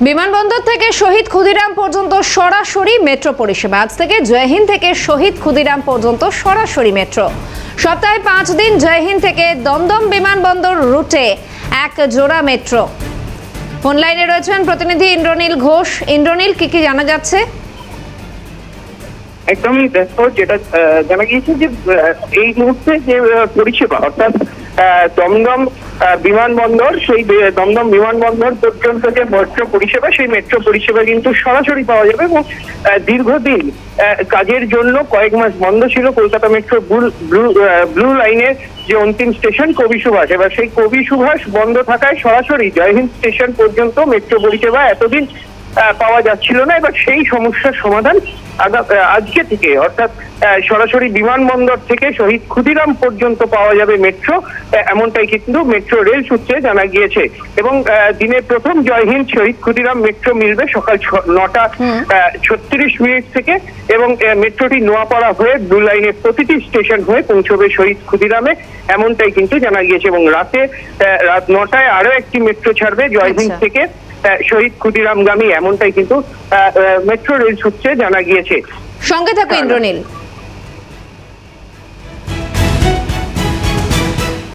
বিমানবন্দর থেকে শহীদ ক্ষুদিরাম পর্যন্ত সরাসরি মেট্রো পরিষেবা। আজ থেকে জয়হিন্দ থেকে শহীদ ক্ষুদিরাম পর্যন্ত সরাসরি মেট্রো। সপ্তাহে 5 দিন জয়হিন্দ থেকে দমদম বিমানবন্দর রুটে এক জোড়া মেট্রো। ফোন লাইনে রয়েছেন প্রতিনিধি ইন্দ্রনীল ঘোষ। ইন্দ্রনীল, কি জানা যাচ্ছে? একদমই দেখো, যেটা জানা গিয়েছে যে এই মুহূর্তে যে পরিষেবা অর্থাৎ দমদম বিমানবন্দর, সেই দমদম বিমানবন্দর পর্যন্ত যে মেট্রো পরিষেবা, সেই মেট্রো পরিষেবা কিন্তু সরাসরি পাওয়া যাবে। এবং দীর্ঘদিন কাজের জন্য কয়েক মাস বন্ধ ছিল কলকাতা মেট্রো ব্লু লাইনের যে অন্তিম স্টেশন কবি সুভাষ। এবার সেই কবি সুভাষ বন্ধ থাকায় সরাসরি জয়হিন্দ স্টেশন পর্যন্ত মেট্রো পরিষেবা এতদিন পাওয়া যাচ্ছিল না। এবার সেই সমস্যার সমাধান আজকে থেকে, অর্থাৎ সরাসরি বিমানবন্দর থেকে শহীদ ক্ষুদিরাম পর্যন্ত পাওয়া যাবে মেট্রো, এমনটাই কিন্তু মেট্রো রেল সূত্রে জানা গিয়েছে। এবং দিনের প্রথম জয়হিন্দ শহীদ ক্ষুদিরাম মেট্রো মিলবে সকাল 9:36 থেকে, এবং মেট্রোটি নোয়াপাড়া হয়ে ব্লু লাইনের প্রতিটি স্টেশন হয়ে পৌঁছবে শহীদ ক্ষুদিরামে, এমনটাই কিন্তু জানা গিয়েছে। এবং রাত 9টায় আরো একটি মেট্রো ছাড়বে জয়হিন্দ থেকে শহীদ ক্ষুদিরামগামী, এমনটাই কিন্তু মেট্রো রেল সূত্রে জানা গিয়েছে। সঙ্গে থাকো ইন্দ্রনীল।